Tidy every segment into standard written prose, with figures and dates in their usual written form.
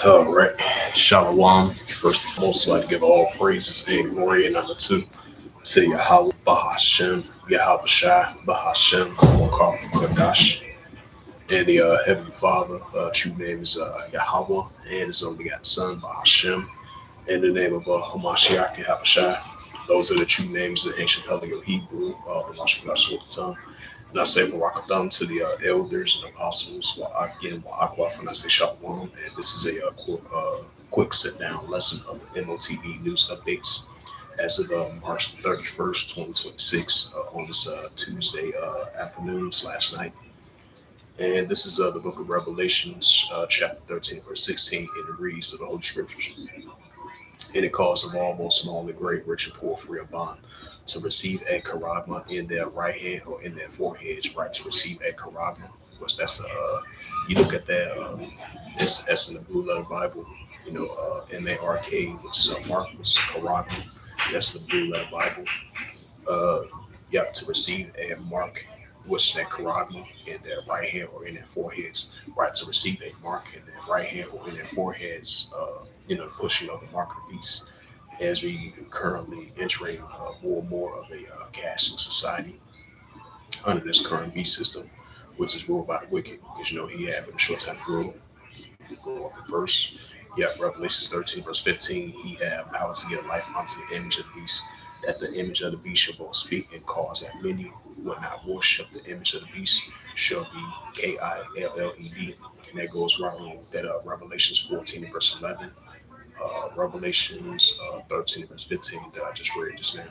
All right. Shalom. First and foremost, I'd like to give all praises and glory and honor to Yahweh, Bahashem, Yahweh Shai, Bahashem, Wakar, Kadash, and the Heavenly Father. True name is Yahweh, and His only begotten Son, Bahashem, in the name of Hamashiach, Yahweh Shai. Those are the true names in the ancient Paleo Hebrew, the Mashakash. And I say Barakatham to the elders and apostles, again, Wa'akwa, and I say Shalom. And this is a quick sit down lesson of M.O.T.B news updates as of March 31st, 2026, on this Tuesday afternoon slash night. And this is the book of Revelations, chapter 13, verse 16, and it reads of the Holy Scriptures. And it calls of all, both small and great, rich and poor, free or bond, to receive a karagma in their right hand or in their foreheads, right? To receive a karagma, which that's you look at that, it's in the Blue Letter Bible, M.A.R.K, which is a mark, which is karagma. That's the Blue Letter Bible. Yep, to receive a mark, which is that karagma in their right hand or in their foreheads, right? To receive a mark in their right hand or in their foreheads, pushing of the mark of the beast, as we currently entering more and more of a cashless society under this current beast system, which is ruled by the wicked. Because he had a short time to grow up in verse. Yeah, Revelations 13, verse 15, he had power to give life unto the image of the beast, that the image of the beast shall both speak and cause that many would not worship the image of the beast, shall be Killed. And that goes right along with that Revelations 14, verse 11. Revelations 13, verse 15 that I just read just now,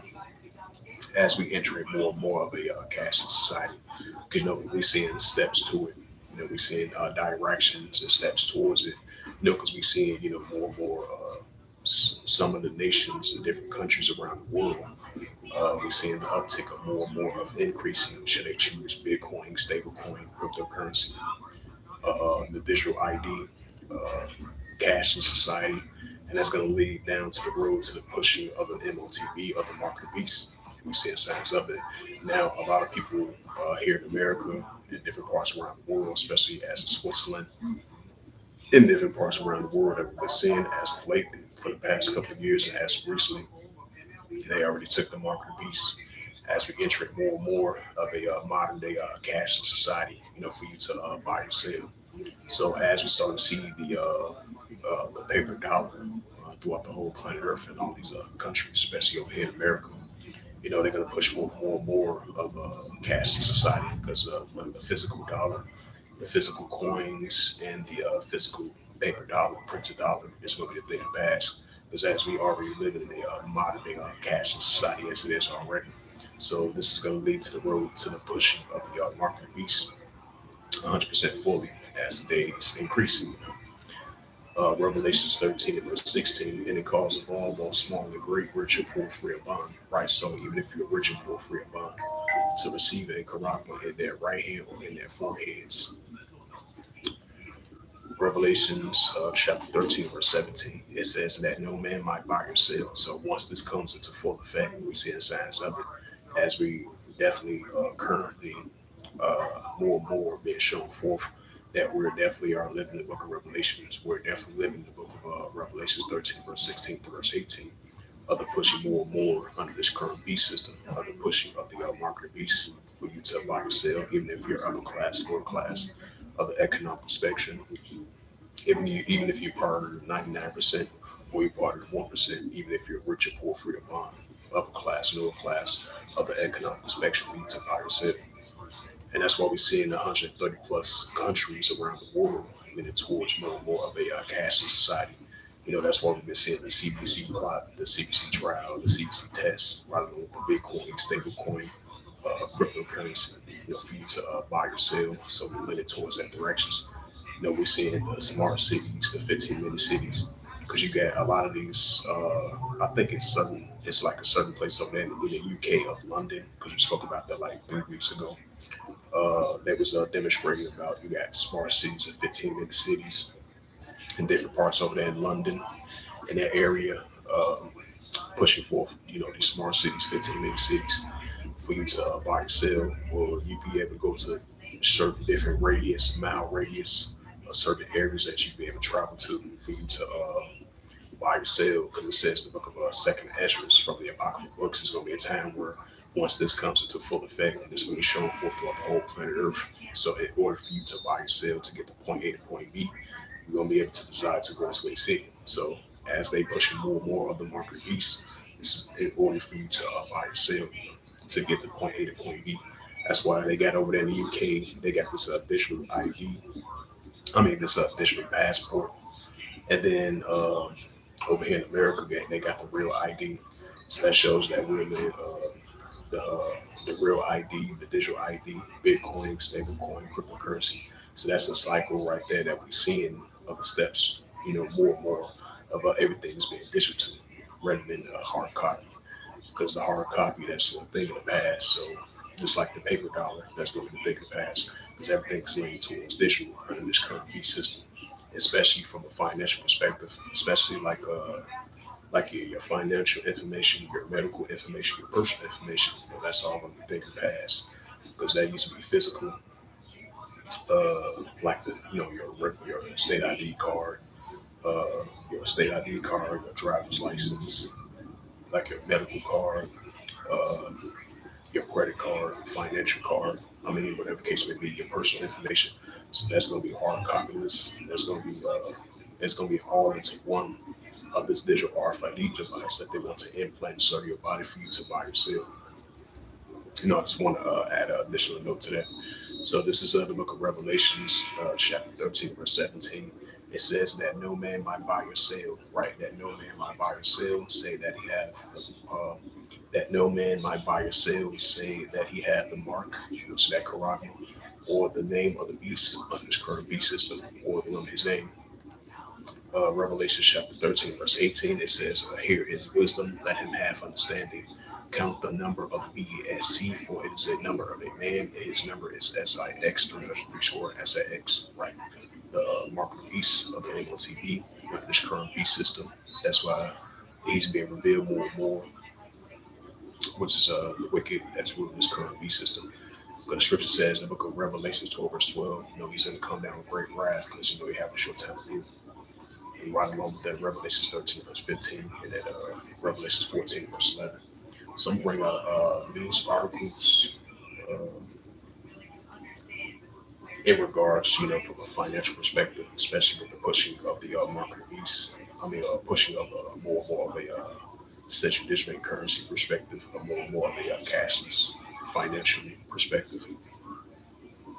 as we enter more and more of a cashless society. Because, we're seeing steps to it. We're seeing directions and steps towards it. Because we're seeing, more and more some of the nations and different countries around the world. We're seeing the uptick of more and more of increasing, should they choose Bitcoin, stablecoin, cryptocurrency, the digital ID, cashless society. And that's going to lead down to the road to the pushing of the M.O.T.B, of the mark of the beast. We see signs of it. Now, a lot of people here in America, in different parts around the world, especially as in Switzerland, in different parts around the world that we've been seeing as of late for the past couple of years and as of recently, they already took the mark of the beast as we enter more and more of a modern day cashless society, for you to buy and sell. So as we start to see the paper dollar throughout the whole planet Earth and all these countries, especially over here in America, they're going to push for more and more of a cashless society because the physical dollar, the physical coins, and the physical paper dollar, printed dollar is going to be a thing of the past. Because as we already live in a modern day cashless society as it is already. So this is going to lead to the road to the pushing of the market beast 100% fully as the days increasing. Revelations 13 and verse 16, and it calls of all, both small and great, rich and poor, free or bond. Right, so even if you're rich and poor, free or bond, to receive a karagma in their right hand or in their foreheads. Revelations chapter 13, verse 17, it says that no man might buy or sell. So once this comes into full effect, we see the signs of it as we definitely currently more and more being shown forth that we're definitely are living the book of Revelations. We're definitely living the book of Revelations 13, verse 16 to verse 18, of the pushing more and more under this current beast system, of the pushing of the market beast for you to buy or sell, even if you're upper class, lower class of the economic spectrum. Even if you're part of 99% or you're part of 1%, even if you're rich or poor, free or bond, upper class, lower class of the economic spectrum for you to buy or sell. And that's why we see in 130 plus countries around the world moving towards more and more of a cashless society. That's why we've been seeing the CBC plot, the CBC trial, the CBC test, right along with the Bitcoin, stablecoin, cryptocurrency, for you to buy or sell. So we're leaning towards that direction. We're seeing the smart cities, the 15-minute cities, because you got a lot of these. I think it's like a certain place over there in the UK of London, because we spoke about that like 3 weeks ago. That was demonstrating about you got smart cities and 15-minute cities in different parts over there in London, in that area, pushing forth, these smart cities, 15-minute cities, for you to buy and sell, or you be able to go to certain different mile radius certain areas that you be able to travel to for you to buy or sell. Because it says in the book of Second Esdras from the Apocryphal books, is going to be a time where once this comes into full effect, it's going to be shown forth throughout the whole planet Earth. So in order for you to buy or sell to get to point A to point B, you're going to be able to decide to go into a city. So as they pushing more and more of the market of beast, this is in order for you to buy or sell to get to point A to point B. That's why they got over there in the UK, they got this digital ID. I mean, this digital passport. And then over here in America, they got the real ID. So that shows that we're the real ID, the digital ID, Bitcoin, stablecoin, cryptocurrency. So that's a cycle right there that we're seeing of the steps. More and more of everything is being digital rather than a hard copy. Because the hard copy, that's a thing of the past. So just like the paper dollar, that's going to be the thing of the past. Because everything's leaning towards digital under this current B system, especially from a financial perspective, especially like your financial information, your medical information, your personal information. That's all going to be things of the past. Because that used to be physical, like your state ID card, your driver's license, like your medical card, uh, your credit card, financial card. I mean, whatever case may be, your personal information. So that's going to be hard copies. It's going to be all into one of this digital RFID device that they want to implant inside of your body for you to buy or sell. I just want to add an additional note to that. So this is the book of Revelations, chapter 13, verse 17. It says that no man might buy or sell, right? That no man might buy or sell, say that he have, uh, that no man might buy or sell, say that he had the mark, which is that Quran, or the name of the beast under this current beast system, or his name. Revelation chapter 13, verse 18, it says, here is wisdom, let him have understanding. Count the number of the BSC, for it is a number of a man, and his number is SIX, 300 SIX, right? The mark of the beast of the M.O.T.B, this current beast system. That's why he's being revealed more and more, which is the wicked that's ruling this current beast system. But the scripture says in the book of Revelation 12, verse 12, he's going to come down with great wrath because, he have a short time to rule. And right along with that, Revelation 13, verse 15, and then Revelation 14, verse 11. So I'm bring out news articles uh, in regards, from a financial perspective, especially with the pushing of the market beast. I mean, pushing of more and more of a central digital currency perspective, more and more of a cashless financial perspective.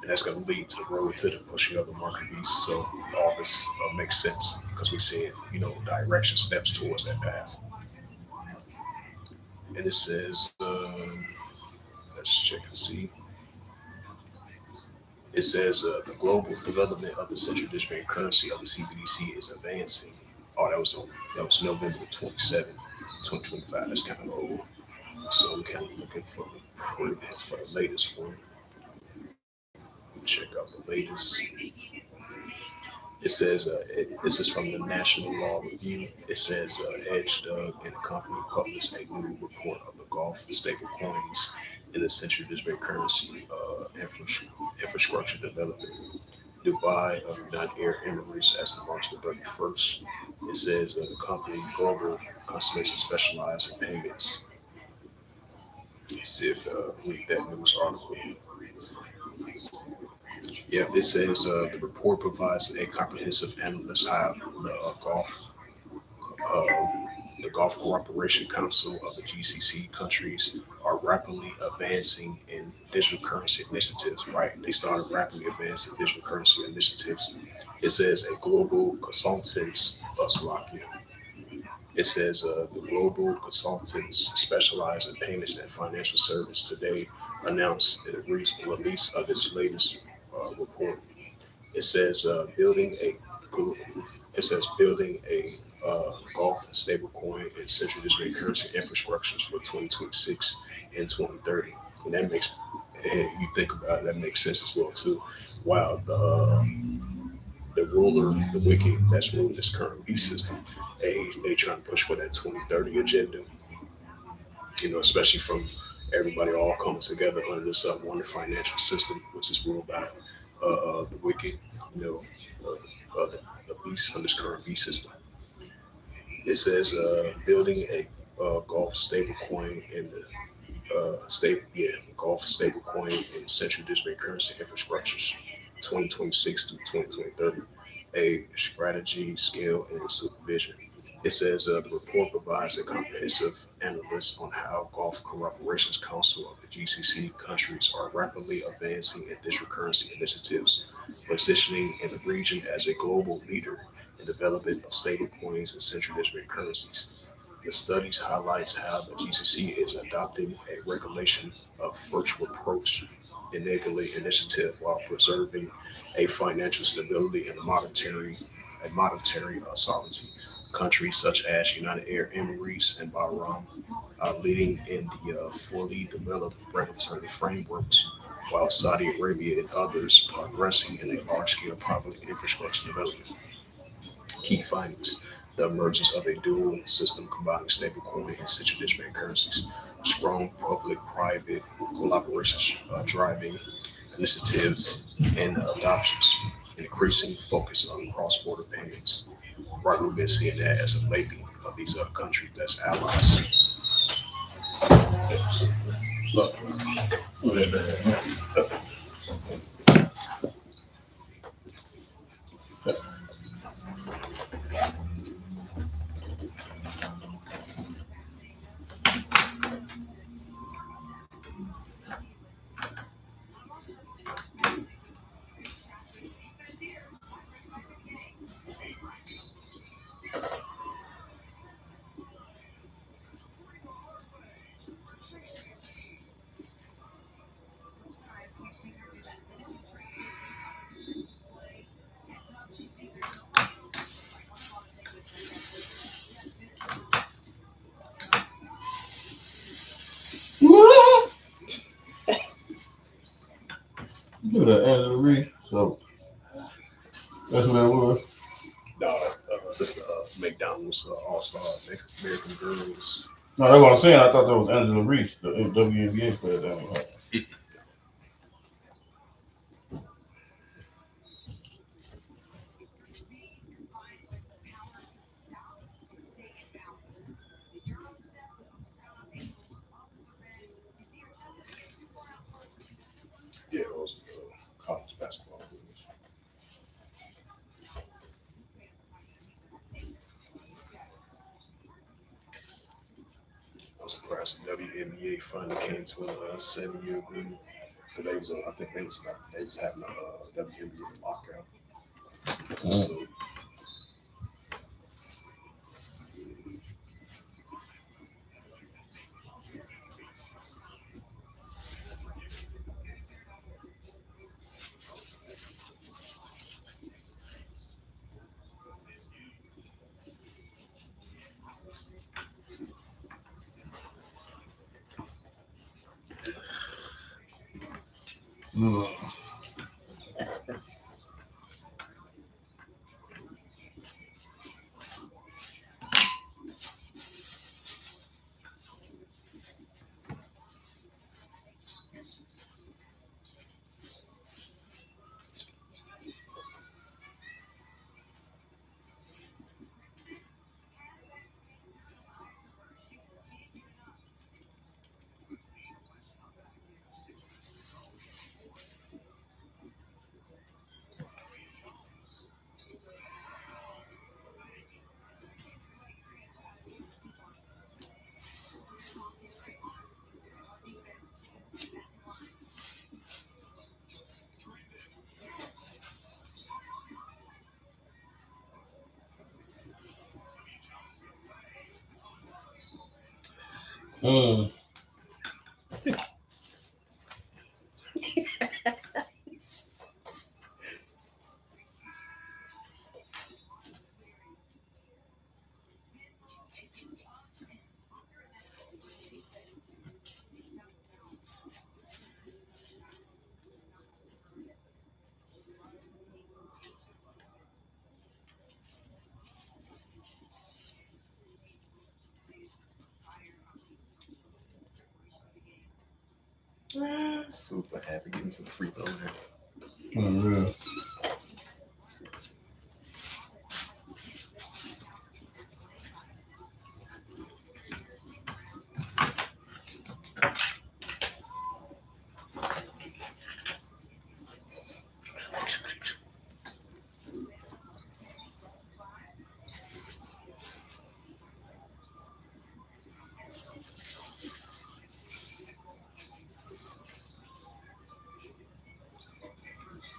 And that's going to lead to the road to the pushing of the market beast. So all this makes sense because we're seeing, direction steps towards that path. And it says, let's check and see. It says the global development of the central digital currency of the CBDC is advancing. Oh, that was November 27, 2025. That's kind of old. So I'm kind of looking for the latest one. Check out the latest. It says this is from the National Law Review. It says Edge Doug and the company published a new report of the Gulf stable coins in the central digital currency infrastructure development. Dubai of United Arab Emirates as of March the 31st. It says the company Global Constellation specialized in payments. Let's see if read that news article. Yeah, it says the report provides a comprehensive analysis how uh, the Gulf Cooperation Council of the GCC countries are rapidly advancing in digital currency initiatives. Right, they started rapidly advancing digital currency initiatives. It says a global consultants, Slovakia. It says the global consultants specialize in payments and financial service today announced the release of its latest report. It says building a Gulf stablecoin and central digital currency infrastructures for 2026 and 2030, and that makes and you think about it, that makes sense as well too. Wow, the ruler, the wicked that's ruling this current beast system, they trying to push for that 2030 agenda. Especially from everybody all coming together under this one financial system, which is ruled by the wicked, you know, the beast on this current beast system. It says building a Gulf stable coin in the Gulf stable coin in central digital currency infrastructures, 2026 to 2030, a strategy, scale, and supervision. It says the report provides a comprehensive analysis on how Gulf Cooperations Council of the GCC countries are rapidly advancing in digital currency initiatives, positioning in the region as a global leader in development of stable coins and central digital currencies. The studies highlights how the GCC is adopting a regulation of virtual approach enabling initiative while preserving a financial stability and a monetary sovereignty. Countries such as United Arab Emirates and Bahrain are leading in the fully developed regulatory frameworks, while Saudi Arabia and others progressing in a large-scale public infrastructure development. Key findings: the emergence of a dual system combining stablecoin and central digital currencies, strong public-private collaborations driving initiatives and adoptions, increasing focus on cross-border payments. Right, we've been seeing that as of lately of these countries that's allies. Yeah, so, look, Look at Angela Reese. So that's what that was. no, that's McDonald's All Star American Girls. No, that's what I'm saying. I thought that was Angela Reese, the WNBA player down there. Yeah, those college basketball players. I'm surprised the WNBA finally came to a 7-year agreement. Cause I think they was having a WNBA lockout. Mm. So Mm. Mm. super happy getting some free throw there. Yeah.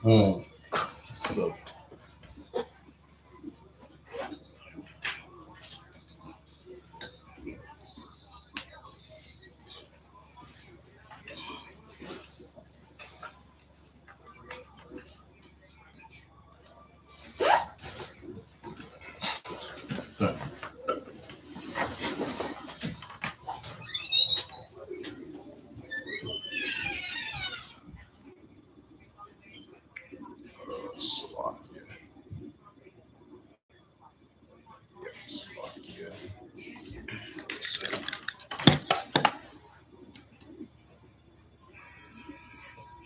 Mm. So Slovakia. Yeah, Slovakia. So,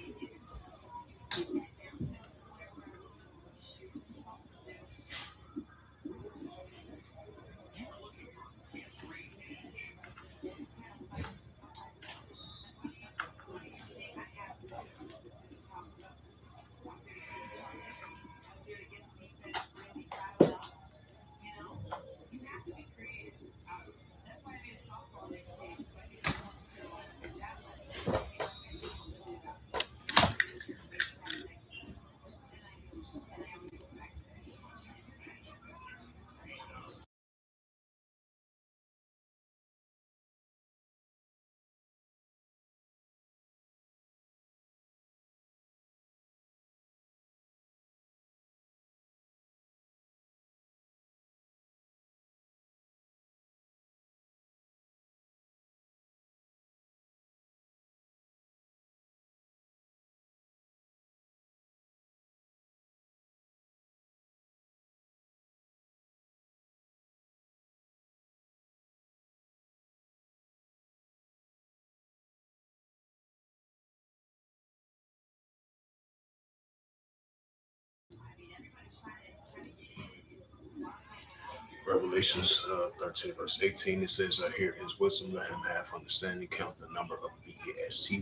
Revelations 13, verse 18, it says, Here is wisdom, let him have understanding, count the number of BAST,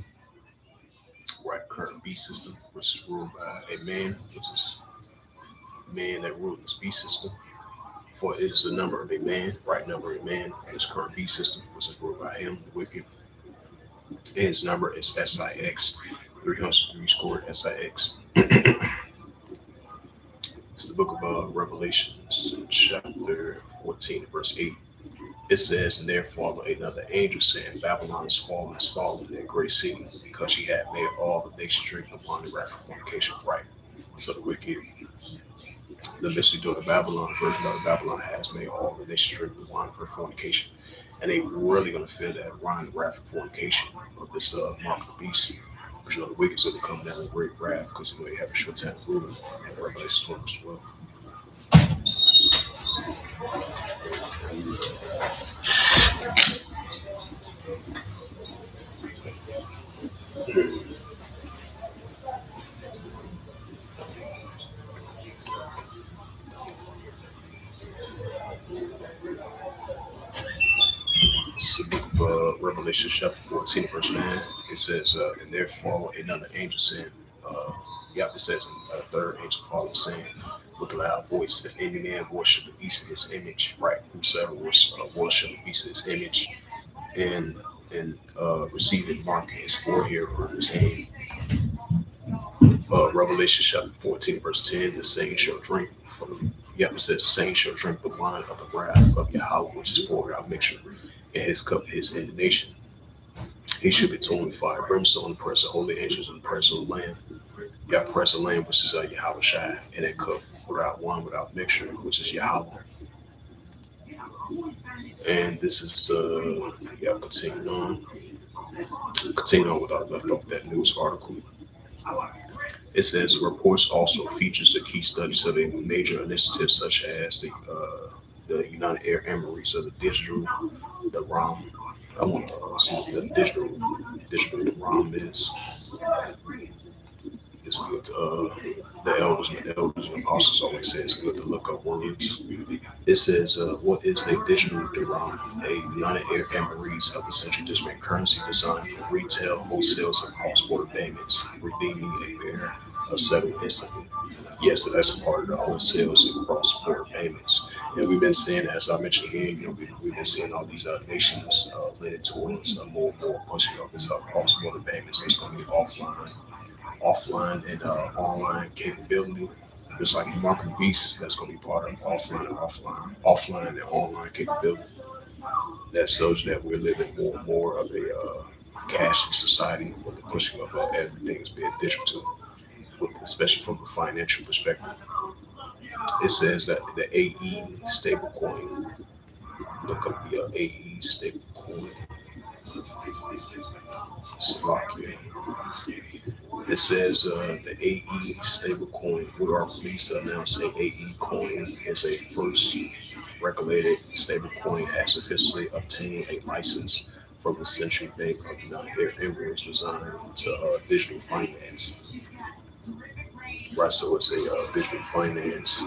right? Current B system, which is ruled by a man, which is man that ruled this B system. For it is the number of a man, right number of a man, this current B system, which is ruled by him, the wicked. And his number is SIX, 303 scored SIX. It's the book of Revelations, chapter 14, verse 8. It says, And there followed another angel saying, Babylon is fallen, that great city, because she had made all the nations drink upon the wrath of fornication right. So the wicked, the mystery daughter Babylon, the virgin daughter Babylon, has made all the nations drink the wine of her fornication. And they really going to feel that wine, wrath, of fornication of this mark of the beast. Because the wicked is going to come down with great wrath, because they have a short time of ruling. And Revelation 12 as well. It's the book of Revelation, chapter 14, verse 9. It says, And there followed another angel saying, uh, it says, a third angel followed saying, with a loud voice, If any man worship the beast of his image, right? Whosoever worship the beast of his image and receive it mark in his forehead or in his hand. Revelation chapter 14, verse 10, the same shall drink from it says the same shall drink the wine of the wrath of Yahweh, which is poured out mixture in his cup, his indignation. He should be torn with fire, brimstone, the press of holy angels, and the press of the Lamb. Press of the Lamb, which is Yahweh Shai, and that cup without wine, without mixture, which is Yahweh. And this is continue on with our left off that news article. It says the reports also features the key studies of a major initiative such as the United Arab Emirates of the digital, the ROM. I want to see what the digital ROM is. It's good to, the elders and apostles always say it's good to look up words. It says, what is a digital dirham? A United Arab Emirates of the Central District currency designed for retail, wholesales, and cross-border payments, redeeming a bearer of settled instantly. Yes, so that's a part of the wholesales and cross-border payments. And we've been seeing, as I mentioned again, we've been seeing all these nations leaning towards more and more pushing of this cross-border payments that's going to be offline and online capability. Just like the market beast, that's going to be part of offline and online capability. That shows that we're living more and more of a cashless society with the pushing of everything is being digital, especially from a financial perspective. It says that the AE stablecoin, look up the AE stablecoin, Slovakia. It says the AE stablecoin, we are pleased to announce the AE coin is a first regulated stablecoin has officially obtained a license from the Central Bank of the United Emirates designed to digital finance. Right, so it's a digital finance.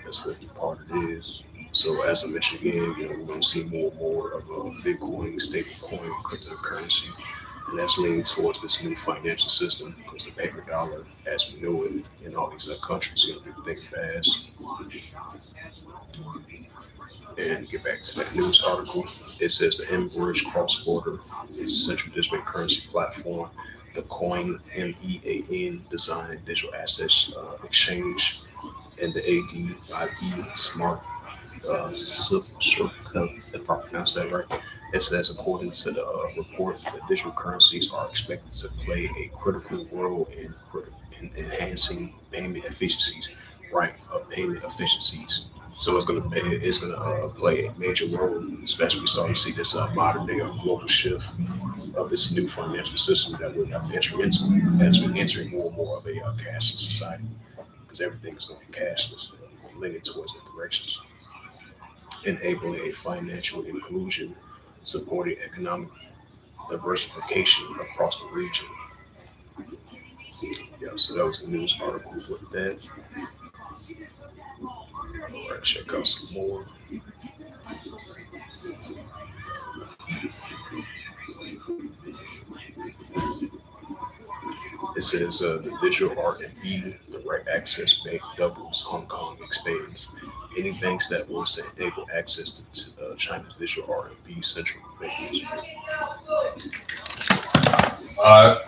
That's what the part it is. So as I mentioned again, we're going to see more and more of a Bitcoin, stablecoin, cryptocurrency, and that's leaning towards this new financial system because the paper dollar, as we know it, in all these other countries, going to be the thing past. And get back to that news article. It says the Enbridge cross-border central district currency platform, the Coin MEAN designed digital assets exchange, and the ADIB smart shortcut, if I pronounce that right. It says, according to the report, the digital currencies are expected to play a critical role in enhancing payment efficiencies, right? Payment efficiencies. So it's gonna play a major role, especially we starting to see this modern day global shift of this new financial system that we're about to enter into as we're entering more and more of a cashless society because everything is going to be cashless, leaning towards the directions, enabling a financial inclusion, supporting economic diversification across the region. Yeah, so that was the news article with that. All right, check out some more. It says the digital R&B, the right access bank doubles, Hong Kong expands. Any banks that wants to enable access to China's digital R&B central bank. All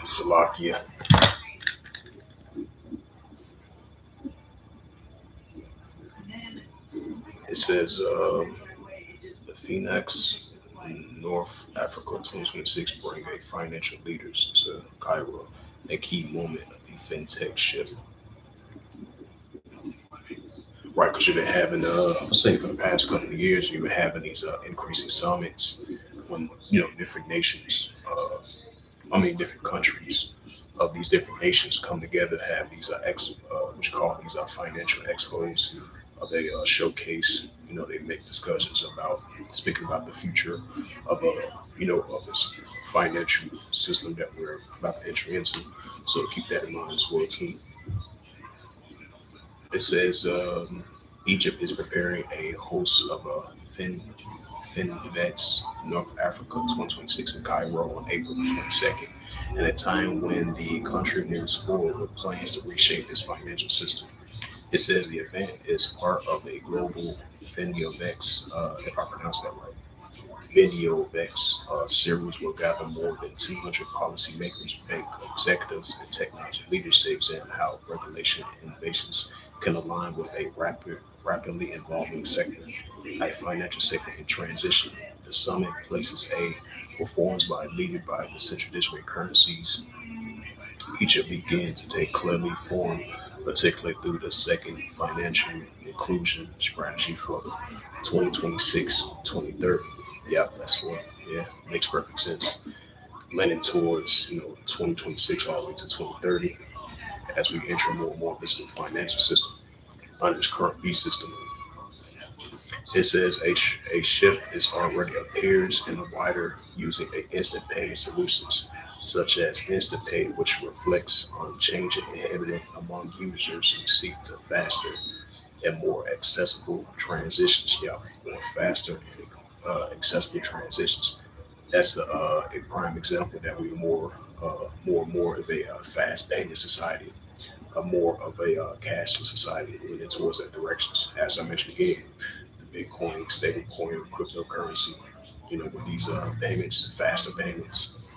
Slovakia. It says the Phoenix North Africa 2026 bring a financial leaders to Cairo, a key moment of the fintech shift. right? Because you've been having, I'll say for the past couple of years, you've been having these increasing summits when different nations, different countries of these different nations come together to have these what you call these financial expos. They showcase, they make discussions about speaking about the future of of this financial system that we're about to enter into. So keep that in mind as well too. It says Egypt is preparing a host of FinVets North Africa 2026 in Cairo on April 22nd, at a time when the country moves forward with plans to reshape its financial system. It says the event is part of a global FinVex, if I pronounce that right, Video Vex series will gather more than 200 policymakers, bank executives, and technology leaders to examine how regulation and innovations can align with a rapidly evolving sector, a financial sector in transition. The summit places a reforms by leaded by the central digital currencies. Egypt began to take clearly form, particularly through the second financial inclusion strategy for the 2026-2030. Yeah, that's what. Yeah, makes perfect sense. Leaning towards 2026 all the way to 2030 as we enter more and more of this new financial system under this current B system. It says a shift is already appears in the wider using a instant payment solutions such as Instant Pay, which reflects on changing inherent among users who seek to faster and more accessible transitions. Yeah, more faster and accessible transitions. That's a prime example that we more and more of a fast payment society, more of a cashless society, moving towards that direction. As I mentioned again, the Bitcoin, stablecoin, cryptocurrency, with these payments, faster payments.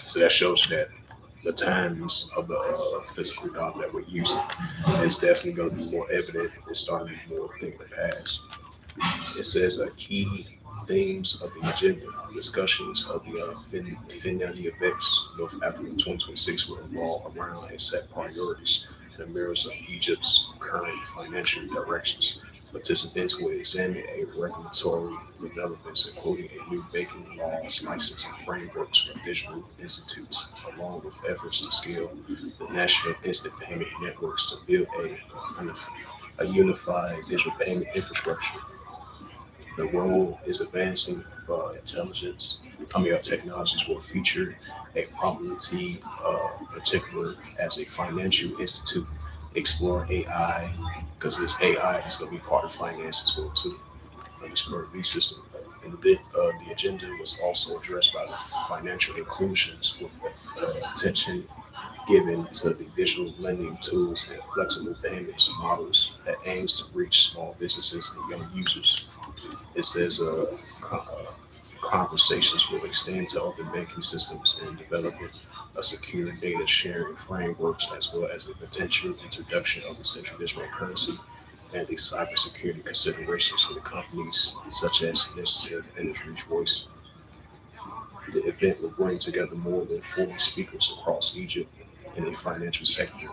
So that shows you that the times of the physical dollar that we're using is definitely going to be more evident and starting to be more a thing of the past. It says key themes of the agenda. Discussions of the Finlandia VEX North Africa 2026 will revolve around a set priorities and the mirrors of Egypt's current financial directions. Participants will examine a regulatory developments, including a new banking laws, licensing frameworks for digital institutes, along with efforts to scale the national instant payment networks to build a unified digital payment infrastructure. The world is advancing intelligence. Technologies will feature a prominent particular as a financial institute explore AI because this AI is going to be part of finance as well too. This current V system. And the agenda was also addressed by the financial inclusions with attention given to the digital lending tools and flexible payments models that aims to reach small businesses and young users. It says conversations will extend to open banking systems and developing a secure data sharing frameworks as well as the potential introduction of the central digital currency and the cybersecurity considerations for the companies such as Initiative Industries Voice. The event will bring together more than 40 speakers across Egypt in the financial sector,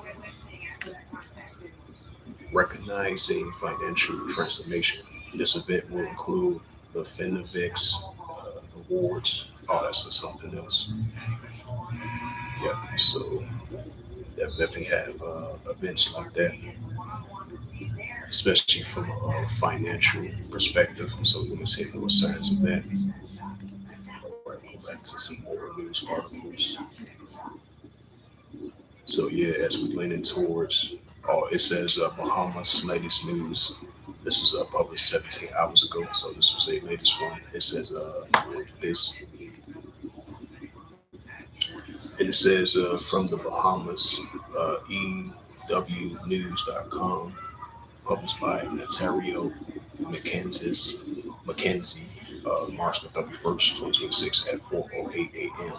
recognizing financial transformation. This event will include the Finavix awards. Oh, that's for something else. Yeah, so definitely have events like that, especially from a financial perspective. So we're going to see more signs of that. All right, go back to some more news articles. So yeah, as we leaning towards, oh, it says Bahamas latest news. This was published 17 hours ago, so this was the latest one. It says this, and it says from the Bahamas, EWnews.com, published by Natario Mackenzie, March the 31st, 2026 at 4:08 a.m.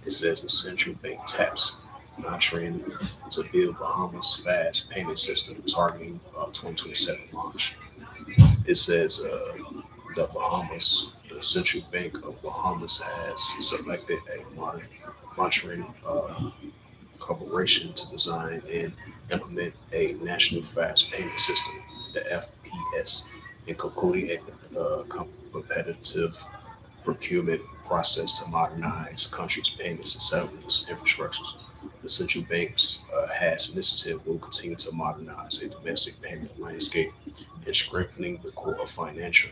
It says the central bank taps monitoring to build Bahamas fast payment system targeting 2027 launch. It says the Central Bank of Bahamas has selected a monitoring corporation to design and implement a national fast payment system. the FPS, and concluding a competitive procurement process to modernize countries' payments and settlements infrastructures. The central bank's has initiative will continue to modernize a domestic payment landscape and strengthening the core of financial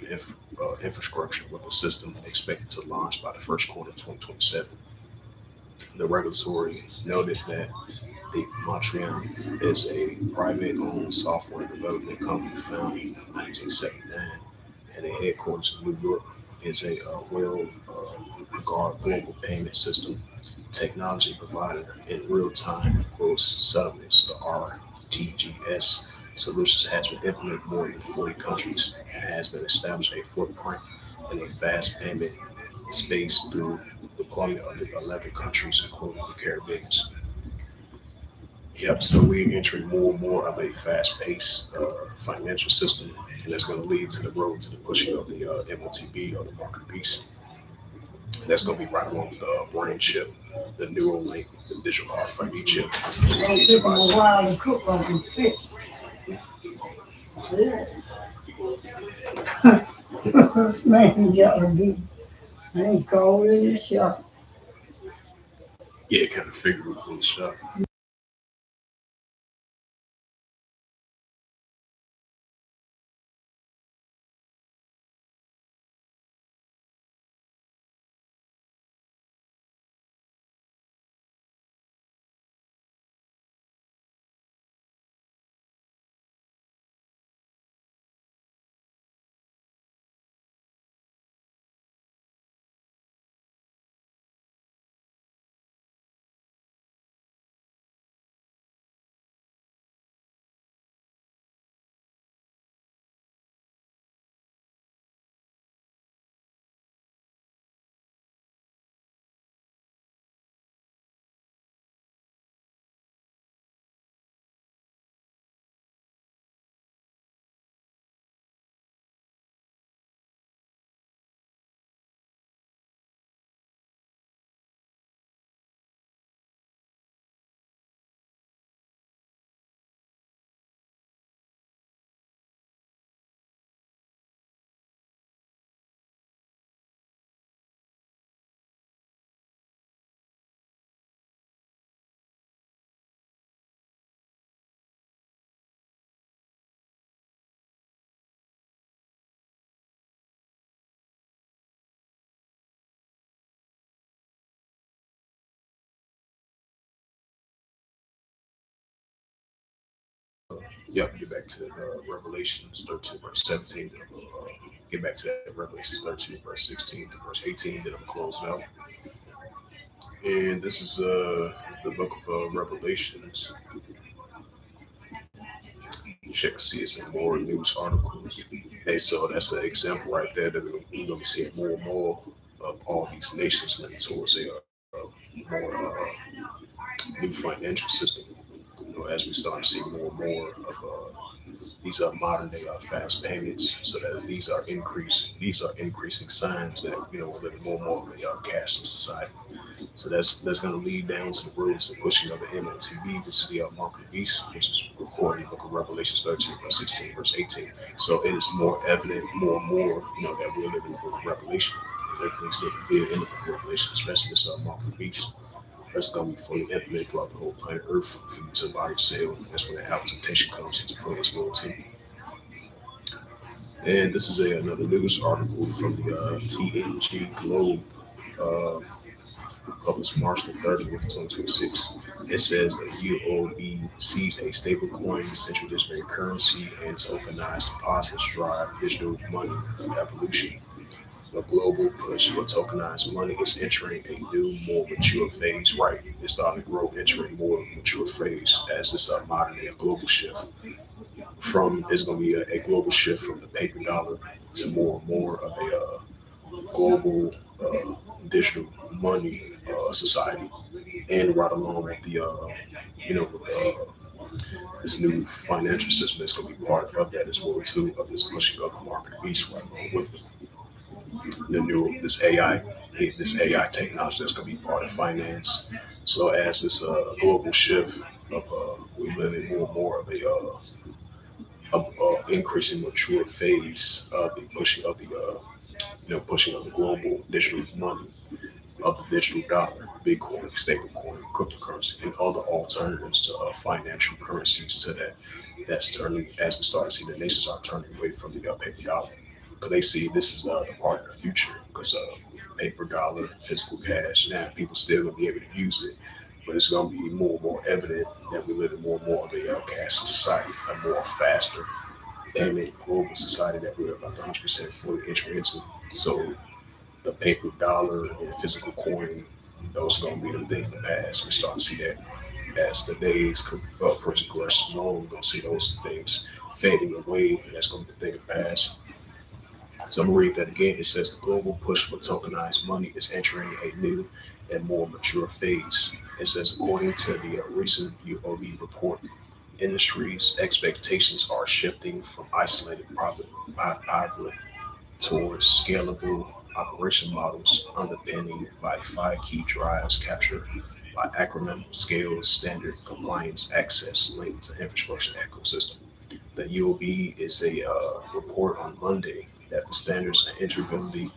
infrastructure with the system expected to launch by the first quarter of 2027. The regulatory noted that the M.O.T.B is a private-owned software development company founded in 1979 and a headquarters in New York. Is a well-regarded global payment system technology provider in real-time gross settlements. The RTGS solutions has been implemented in more than 40 countries and has been established a footprint in a fast payment space through deployment of the 11 countries, including the Caribbean. Yep, so we're entering more and more of a fast-paced financial system, and that's going to lead to the road to the pushing of the M.O.T.B or the market beast. That's going to be right along with the brain chip, the neural link, the digital RFID chip. It took them a while to cook on them fish. Man, you gotta be. I ain't cold in the shop. Yeah, kind of figured it was in the shop. Yep, get back to Revelations 13, verse 17. Then get back to that Revelations 13, verse 16 to verse 18. Then I'm closing out. And this is the book of Revelations. Check to see some more news articles. Hey, so that's an example right there that we're going to be seeing more and more of all these nations leaning towards a more new financial system. As we start to see more and more of these are modern day fast payments, so that these are increasing signs that we're living more and more of a cashless society. So that's going to lead down to the road to the pushing of the M.O.T.B, which is the market beast, which is recorded in the book of Revelation 13, verse 16, verse 18. So it is more evident, more and more, that we're living in the book of Revelation. Everything's going to be in the book of Revelation, especially this market beast. That's going to be fully implemented throughout the whole planet Earth for you to buy or sell. That's when the temptation comes into play as well too. And this is another news article from the TNG Globe, uh, published March the 30th, 2026. It says that U.O.B sees a stablecoin, central digital currency, and tokenized deposits drive digital money evolution. The global push for tokenized money is entering a new, more mature phase. Right, it's starting to grow, entering more mature phase as this modern day global shift. From it's going to be a global shift from the paper dollar to more and more of a global digital money society, and right along with the with this new financial system that's going to be part of that as well too, of this pushing of the market beast right along with the new this AI technology that's going to be part of finance. So as this global shift of we live in more and more of a increasing mature phase of the pushing of the pushing of the global digital money of the digital dollar, Bitcoin, stablecoin, cryptocurrency, and other alternatives to financial currencies. To that, that's turning as we start to see the nations are turning away from the paper dollar because they see this is the part of the future because paper dollar, physical cash. Now people still gonna be able to use it, but it's gonna be more and more evident that we live in more and more of a cashless society, a more faster payment global society that we're about 100% fully entering into. So the paper dollar and physical coin, those are gonna be the things of the past. We start to see that as the days progress along, we're gonna see those things fading away. And that's gonna be the thing of the past. So I'm gonna read that again. It says the global push for tokenized money is entering a new and more mature phase. It says according to the recent U.O.B report, industry's expectations are shifting from isolated pilot towards scalable operation models underpinning by five key drives captured by acronym scale, standard, compliance, access, linked to infrastructure ecosystem. The UOB is a report on Monday that the standards and interoperability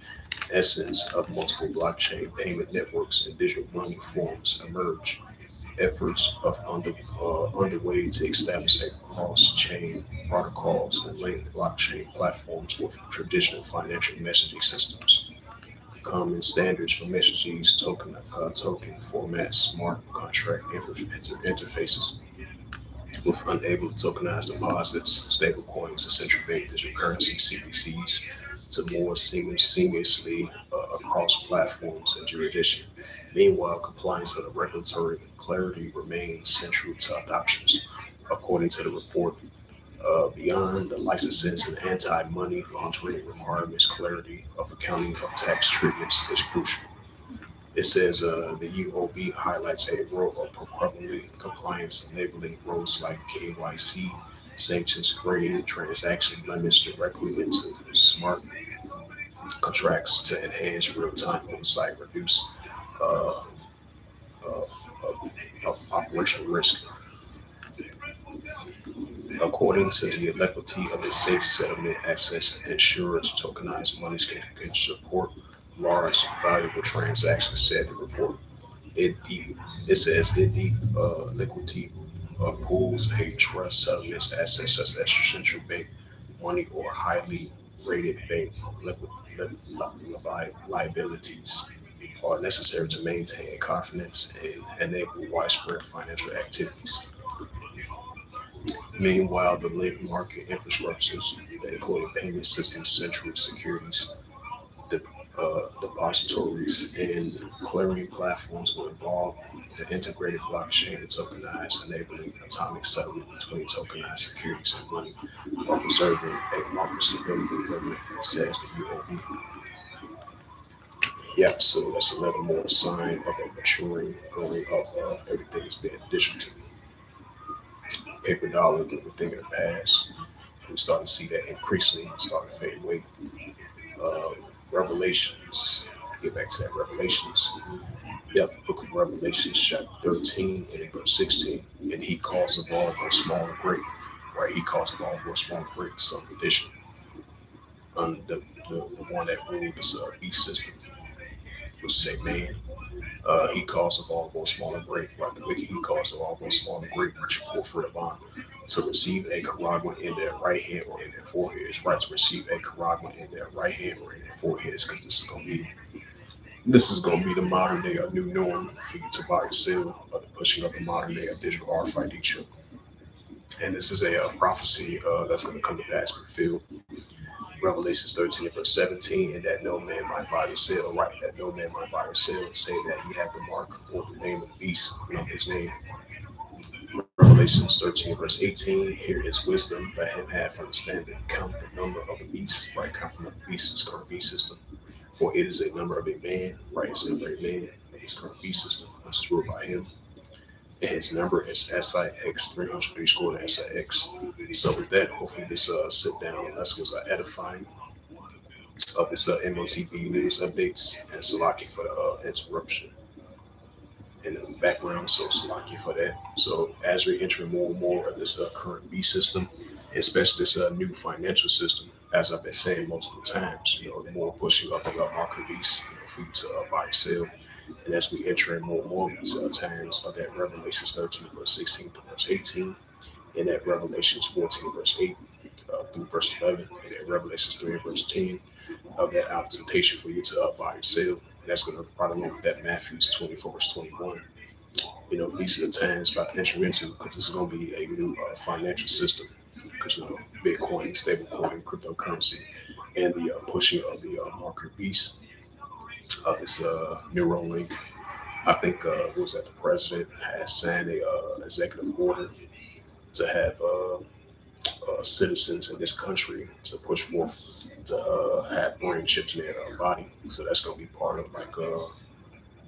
essence of multiple blockchain payment networks and digital money forms emerge. Efforts of underway to establish a cross-chain protocols and link blockchain platforms with traditional financial messaging systems. Common standards for messages, token formats, smart contract interfaces with unable to tokenize deposits, stablecoins, and central bank digital currency (CBCs) to more seamlessly across platforms and jurisdictions. Meanwhile, compliance and regulatory clarity remains central to adoptions. According to the report, beyond the licenses and anti-money laundering requirements, clarity of accounting of tax treatments is crucial. It says the UOB highlights a role of properly compliance, enabling roles like KYC, sanctions, screening, transaction limits directly into smart contracts to enhance real-time oversight, reduce uh, uh, operational risk. According to the equity of the safe settlement access ensures tokenized monies can support large, valuable transactions, said the report. It deep. It says it deep liquidity pools a trust settlements assets such as central bank money or highly rated bank liquid, liabilities are necessary to maintain confidence and enable widespread financial activities. Meanwhile, the link market infrastructures, including payment systems, central securities, de- depositories, and clearing platforms will involve the integrated blockchain and tokenized, enabling atomic settlement between tokenized securities and money while preserving a market stability, government says the UOB. Yep, so that's another more sign of a maturing, growing of everything is being digital. Paper dollar, the thing of the past. We start to see that increasingly start to fade away. Uh, Revelations, get back to that Revelations. Yep, book of Revelation, chapter 13 and verse 16. And he calls the ball both small and great. Right? He calls the ball both small and great, some edition. The one that ruled this beast system, which is a man. He calls the ball both small and great. Like the wicked, he calls the ball both small and great, rich and poor for a bond. To receive a karagma in their right hand or in their forehead is right to receive a karagma in their right hand or in their forehead because this is gonna be the modern day a new norm for you to buy or sell, the pushing of the modern day a digital RFID chip. And this is a prophecy that's going to come to pass and fulfilled. Revelations 13 and verse 17, and that no man might buy or sell, right? That no man might buy or sell, say that he had the mark or the name of the beast, his name. Revelations 13 verse 18, here is wisdom, let him have understanding, count the number of the beast, right? Count the number of beasts, this current beast system. For it is a number of a man, right? It's a number of a man, and his current beast system, which is ruled by him. And his number is SIX 303 score to SIX. So with that, hopefully this sit down lesson was edifying of this M.O.T.B news updates, and Salaki for the interruption in the background. So Salaki for that. So as we enter more and more of this current B system, especially this new financial system. As I've been saying multiple times, the more pushing up the market beast, for you to buy and sell. And as we enter in more and more of these times of that Revelations 13 verse 16 to verse 18, and that Revelations 14 verse 8 through verse 11, and that Revelations 3 verse 10, of that out temptation for you to buy and sell. And that's going to right along with that Matthews 24 verse 21. These are the times about to enter into, because this is going to be a new financial system. Because Bitcoin, stablecoin, cryptocurrency, and the pushing of the market beast of this Neuralink. I think was that the president has signed a executive order to have citizens in this country to push forth to have brain chips in their body. So that's going to be part of like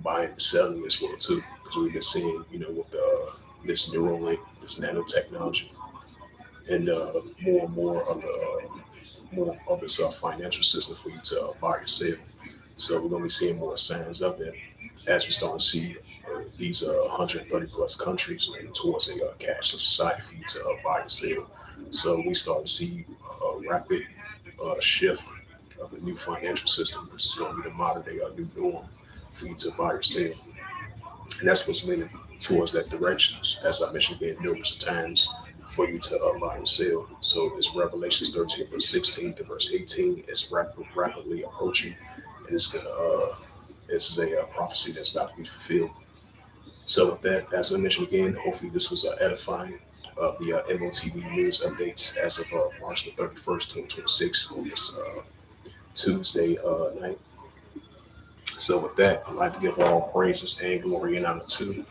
buying and selling as well too, because we've been seeing, with this Neuralink, this nanotechnology, and more and more of this financial system for you to buy or sell. So we're going to be seeing more signs of it as we start to see these 130 plus countries moving towards a cashless society for you to buy and sell. So we start to see a rapid shift of the new financial system, which is going to be the modern day new norm for you to buy or sell. And that's what's leaning towards that direction, as I mentioned again numerous times, for you to buy and sell. So this Revelations 13 verse 16 to verse 18 is rapidly approaching, and it's gonna this is a prophecy that's about to be fulfilled. So with that, as I mentioned again, hopefully this was edifying of the M.O.T.B news updates as of March the 31st, 2026 on this Tuesday night. So with that, I'd like to give all praises and glory and honor to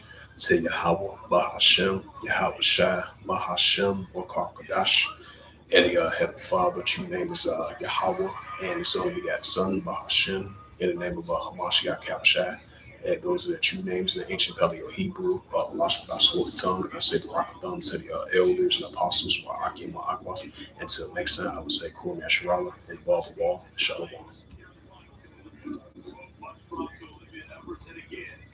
Yahweh, Bahashem, Yahweh Shai, Bahashem, Wakar and the Heavenly Father. True name is Yahweh, and His only begotten Son, Bahashem, in the name of Hamashiach Kabashai. And those are the true names in the ancient Paleo Hebrew, Lashma's holy tongue. I say Barakathon to the elders and apostles, Wa'akim, Wa'akwaf. Until next time, I would say Kum Yasharala and Baba Wall, Shalom.